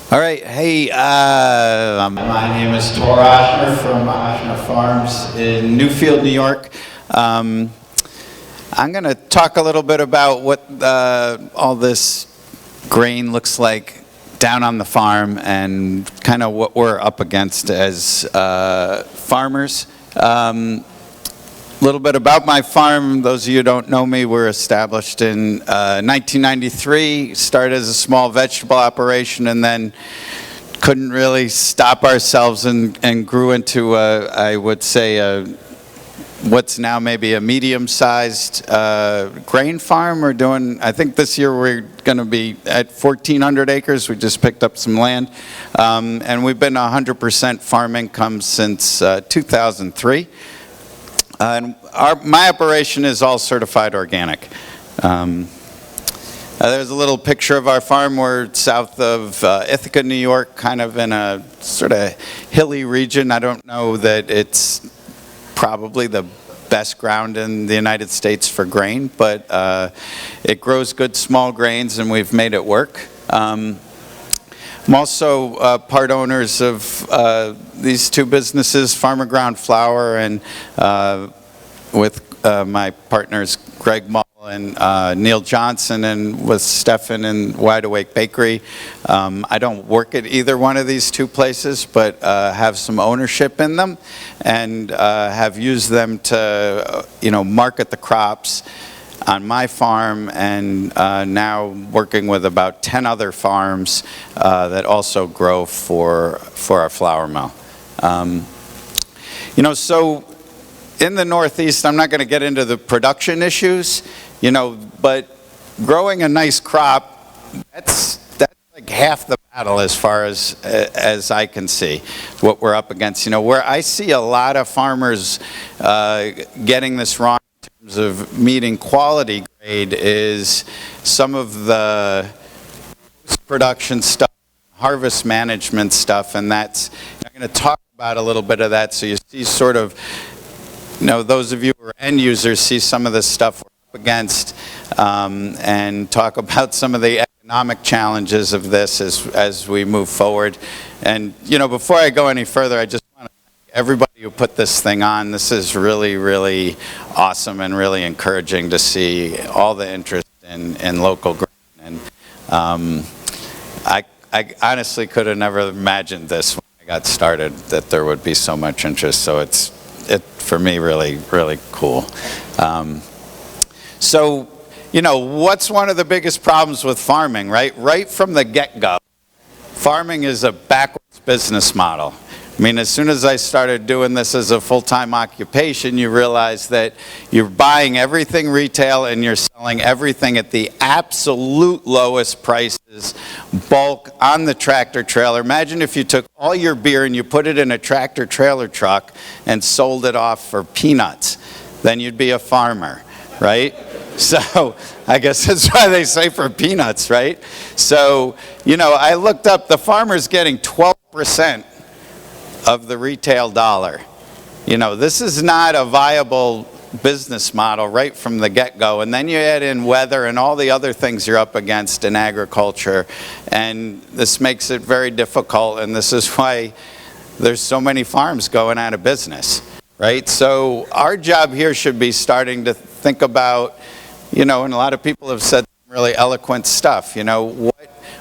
All right, hey, my name is Thor from Oechsner Farms in Newfield, New York. I'm going to talk a little bit about what all this grain looks like down on the farm and kind of what we're up against as farmers. A little bit about my farm. Those of you who don't know me, we're established in 1993, started as a small vegetable operation and then couldn't really stop ourselves and grew into, I would say, what's now maybe a medium-sized grain farm. We're doing, I think this year we're going to be at 1,400 acres. We just picked up some land. And we've been 100% farm income since 2003. And my operation is all certified organic. There's a little picture of our farm. We're south of Ithaca, New York, kind of in a sort of hilly region. I don't know that it's probably the best ground in the United States for grain, but it grows good small grains and we've made it work. I'm also part owners of these two businesses, Farmer Ground Flour, and with my partners Greg Mull and Neil Johnson, and with Stefan and Wide Awake Bakery. I don't work at either one of these two places, but have some ownership in them, and have used them to, market the crops on my farm, and now working with about 10 other farms that also grow for our flour mill. So in the Northeast, I'm not going to get into the production issues, but growing a nice crop, that's like half the battle as far as I can see what we're up against. Where I see a lot of farmers getting this wrong of meeting quality grade is some of the production stuff, harvest management stuff, and I'm going to talk about a little bit of that so you see sort of, those of you who are end users see some of the stuff we're up against, and talk about some of the economic challenges of this as we move forward. And, before I go any further, I just want to everybody who put this thing on. This is really, really awesome and really encouraging to see all the interest in local grain. And I honestly could have never imagined this when I got started, that there would be so much interest. So it's for me really, really cool. So what's one of the biggest problems with farming, right? Right from the get-go, farming is a backwards business model. I mean, as soon as I started doing this as a full-time occupation, you realize that you're buying everything retail and you're selling everything at the absolute lowest prices, bulk, on the tractor trailer. Imagine if you took all your beer and you put it in a tractor trailer truck and sold it off for peanuts. Then you'd be a farmer, right? So I guess that's why they say for peanuts, right? So, I looked up, the farmer's getting 12% of the retail dollar. This is not a viable business model right from the get-go. And then you add in weather and all the other things you're up against in agriculture. And this makes it very difficult. And this is why there's so many farms going out of business, right? So our job here should be starting to think about, and a lot of people have said really eloquent stuff,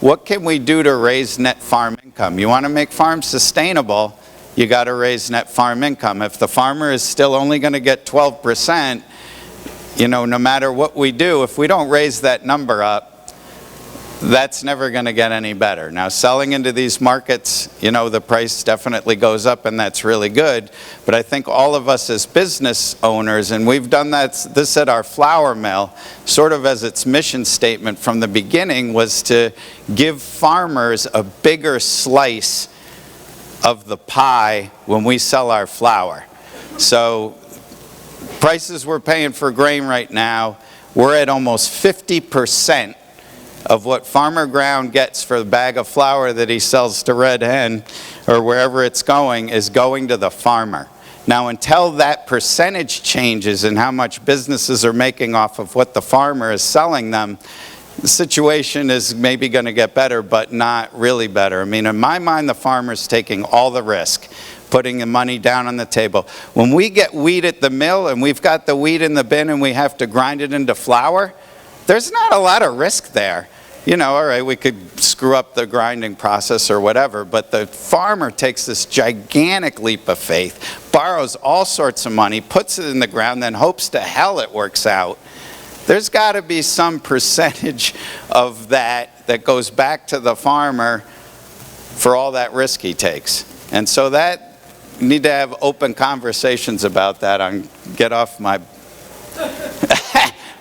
what can we do to raise net farm income? You want to make farms sustainable, you got to raise net farm income. If the farmer is still only going to get 12%, no matter what we do, if we don't raise that number up, that's never going to get any better. Now, selling into these markets, the price definitely goes up, and that's really good. But I think all of us as business owners, and we've done this at our flour mill, sort of as its mission statement from the beginning, was to give farmers a bigger slice of the pie when we sell our flour. So prices we're paying for grain right now, we're at almost 50% of what Farmer Ground gets for the bag of flour that he sells to Red Hen or wherever it's going is going to the farmer. Now, until that percentage changes in how much businesses are making off of what the farmer is selling them, the situation is maybe going to get better, but not really better. I mean, in my mind, the farmer's taking all the risk, putting the money down on the table. When we get wheat at the mill and we've got the wheat in the bin and we have to grind it into flour, there's not a lot of risk there. You know, all right, we could screw up the grinding process or whatever, but the farmer takes this gigantic leap of faith, borrows all sorts of money, puts it in the ground, then hopes to hell it works out. There's got to be some percentage of that goes back to the farmer for all that risk he takes. And so that, you need to have open conversations about that. Get off my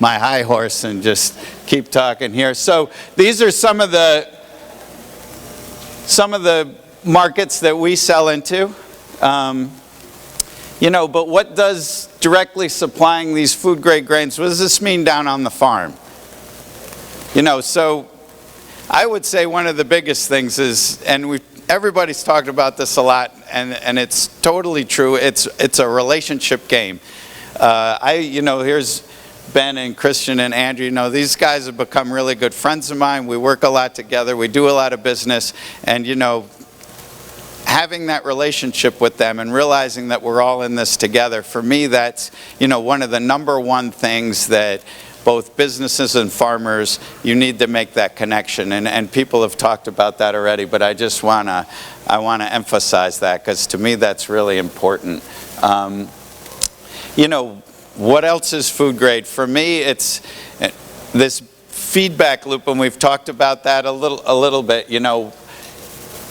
my high horse and just keep talking here. So these are some of the markets that we sell into. You know, but what does directly supplying these food grade grains, what does this mean down on the farm? You know, so I would say one of the biggest things is, and everybody's talked about this a lot, and it's totally true, it's a relationship game. You know, here's Ben and Christian and Andrew. You know, these guys have become really good friends of mine. We work a lot together. We do a lot of business. And, you know, having that relationship with them and realizing that we're all in this together, for me, that's, you know, one of the number one things that both businesses and farmers, you need to make that connection. And people have talked about that already, but I just want to emphasize that, because to me that's really important. You know, what else is food grade? For me, it's this feedback loop, and we've talked about that a little bit. You know,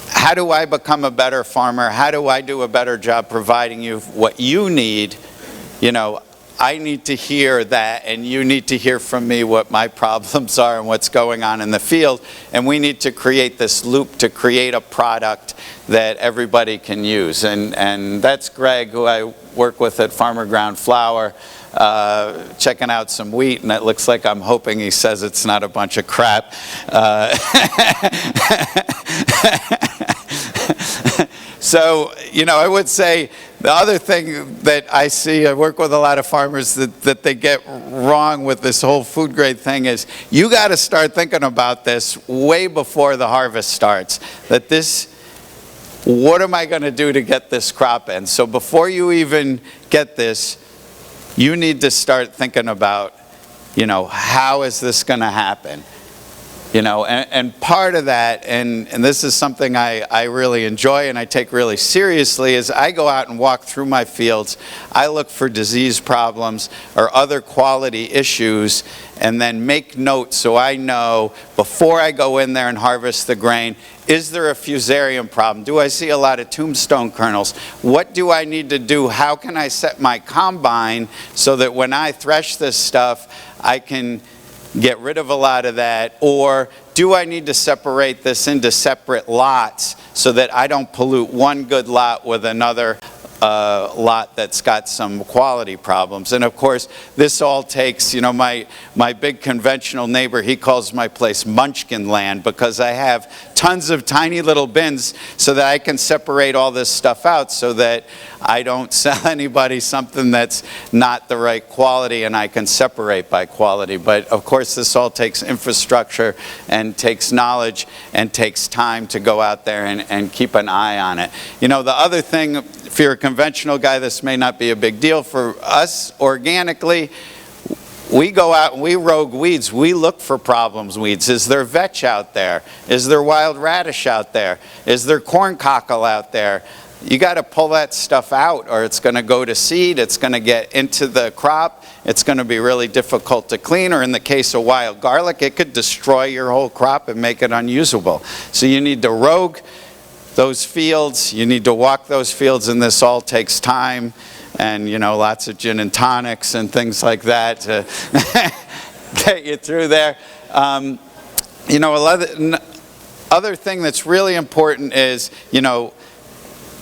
how do I become a better farmer? How do I do a better job providing you what you need? You know, I need to hear that, and you need to hear from me what my problems are and what's going on in the field. And we need to create this loop to create a product that everybody can use. And that's Greg, who I work with at Farmer Ground Flour, checking out some wheat, and it looks like, I'm hoping he says it's not a bunch of crap. So, you know, I would say the other thing that I see, I work with a lot of farmers that they get wrong with this whole food grade thing is, you got to start thinking about this way before the harvest starts. That this, what am I going to do to get this crop in? So before you even get this, you need to start thinking about, you know, how is this going to happen? You know, and part of that, and this is something I really enjoy and I take really seriously, is I go out and walk through my fields. I look for disease problems or other quality issues, and then make notes so I know before I go in there and harvest the grain, is there a fusarium problem? Do I see a lot of tombstone kernels? What do I need to do? How can I set my combine so that when I thresh this stuff, I can get rid of a lot of that? Or do I need to separate this into separate lots so that I don't pollute one good lot with another lot that's got some quality problems? And of course, this all takes, you know, my big conventional neighbor, he calls my place Munchkin Land, because I have tons of tiny little bins so that I can separate all this stuff out so that I don't sell anybody something that's not the right quality, and I can separate by quality. But of course, this all takes infrastructure and takes knowledge and takes time to go out there and keep an eye on it. You know, the other thing, if you're a conventional guy, this may not be a big deal. For us, organically, we go out and we rogue weeds. We look for problems weeds. Is there vetch out there? Is there wild radish out there? Is there corn cockle out there? You got to pull that stuff out, or it's going to go to seed. It's going to get into the crop. It's going to be really difficult to clean. Or in the case of wild garlic, it could destroy your whole crop and make it unusable. So you need to rogue those fields. You need to walk those fields, and this all takes time. And, you know, lots of gin and tonics and things like that to get you through there. You know, other thing that's really important is, you know,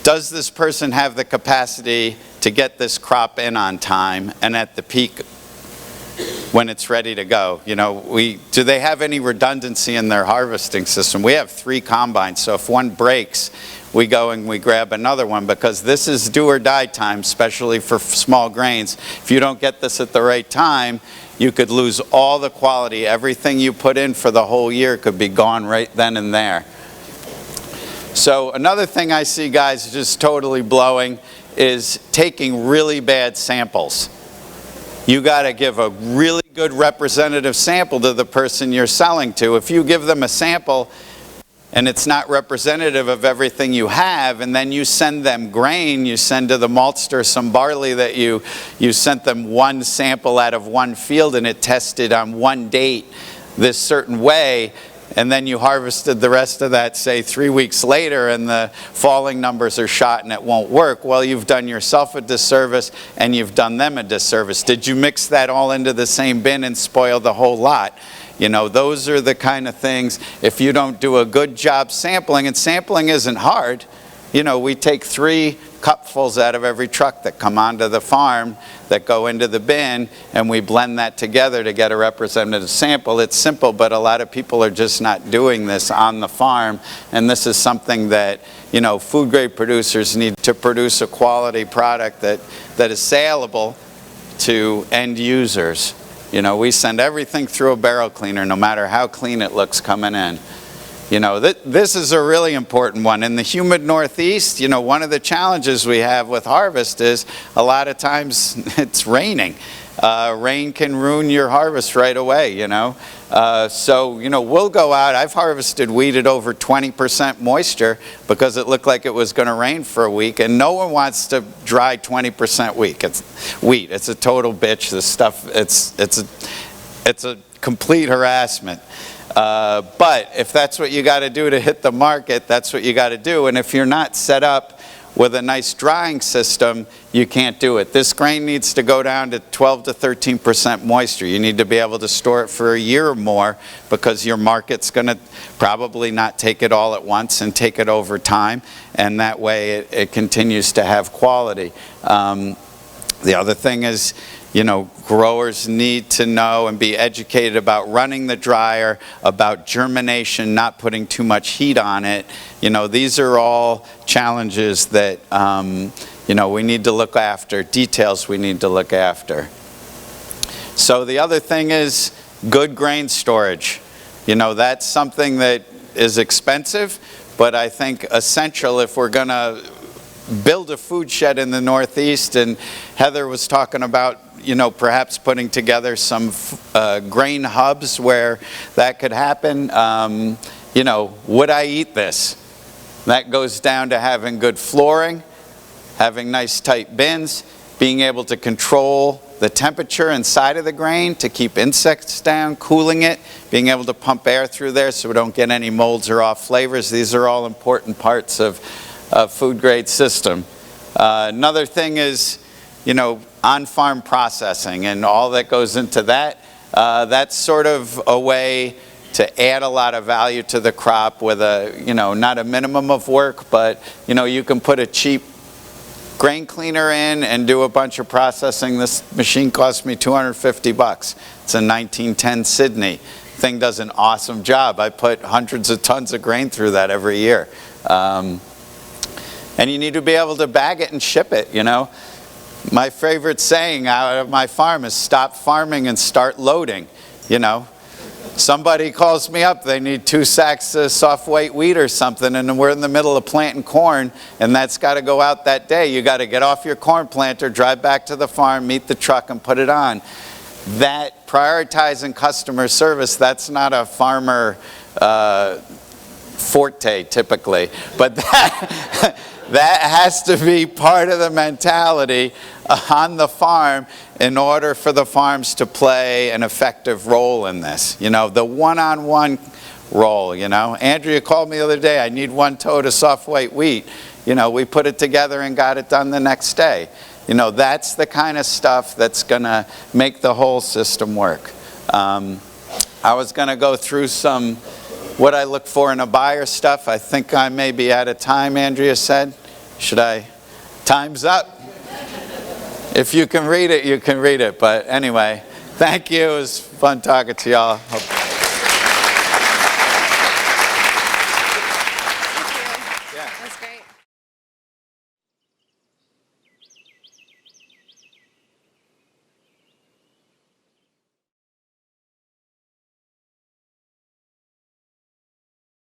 does this person have the capacity to get this crop in on time and at the peak when it's ready to go? You know, do they have any redundancy in their harvesting system? We have 3 combines, so if one breaks, we go and we grab another one, because this is do or die time, especially for small grains. If you don't get this at the right time, you could lose all the quality. Everything you put in for the whole year could be gone right then and there. So another thing I see guys just totally blowing is taking really bad samples. You got to give a really good representative sample to the person you're selling to. If you give them a sample and it's not representative of everything you have, and then you send them grain, you send to the maltster some barley that you sent them one sample out of one field and it tested on one date this certain way, and then you harvested the rest of that, say, 3 weeks later, and the falling numbers are shot and it won't work, well, you've done yourself a disservice and you've done them a disservice. Did you mix that all into the same bin and spoil the whole lot? You know, those are the kind of things, if you don't do a good job sampling, and sampling isn't hard. You know, we take 3 cupfuls out of every truck that come onto the farm that go into the bin, and we blend that together to get a representative sample. It's simple, but a lot of people are just not doing this on the farm, and this is something that, you know, food grade producers need to produce a quality product that is saleable to end users. You know, we send everything through a barrel cleaner, no matter how clean it looks coming in. You know, this is a really important one. In the humid Northeast, you know, one of the challenges we have with harvest is a lot of times it's raining. Rain can ruin your harvest right away, you know. So, you know, we'll go out. I've harvested wheat at over 20% moisture because it looked like it was going to rain for a week, and no one wants to dry 20% wheat. It's a total bitch. This stuff, it's a complete harassment. But if that's what you got to do to hit the market, that's what you got to do. And if you're not set up with a nice drying system, you can't do it. This grain needs to go down to 12 to 13% moisture. You need to be able to store it for a year or more because your market's going to probably not take it all at once and take it over time. And that way it continues to have quality. The other thing is, you know, growers need to know and be educated about running the dryer, about germination, not putting too much heat on it. You know, these are all challenges that, you know, we need to look after, details we need to look after. So the other thing is good grain storage. You know, that's something that is expensive, but I think essential if we're going to build a food shed in the Northeast. And Heather was talking about, you know, perhaps putting together some grain hubs where that could happen. You know, would I eat this? That goes down to having good flooring, having nice tight bins, being able to control the temperature inside of the grain to keep insects down, cooling it, being able to pump air through there so we don't get any molds or off flavors. These are all important parts of a food grade system. Another thing is, you know, on-farm processing and all that goes into that. That's sort of a way to add a lot of value to the crop with a, you know, not a minimum of work, but, you know, you can put a cheap grain cleaner in and do a bunch of processing. This machine cost me 250 bucks. It's a 1910 Sydney. Thing does an awesome job. I put hundreds of tons of grain through that every year. And you need to be able to bag it and ship it, you know. My favorite saying out of my farm is stop farming and start loading, you know. Somebody calls me up, they need 2 sacks of soft white wheat or something, and we're in the middle of planting corn, and that's got to go out that day. You got to get off your corn planter, drive back to the farm, meet the truck, and put it on. That prioritizing customer service, that's not a farmer forte typically, but that has to be part of the mentality on the farm in order for the farms to play an effective role in this. You know, the one-on-one role, you know. Andrea called me the other day, I need 1 tote of soft white wheat. You know, we put it together and got it done the next day. You know, that's the kind of stuff that's going to make the whole system work. I was going to go through some what I look for in a buyer stuff. I think I may be out of time, Andrea said. Should I? Time's up. If you can read it, you can read it. But anyway, thank you. It was fun talking to y'all.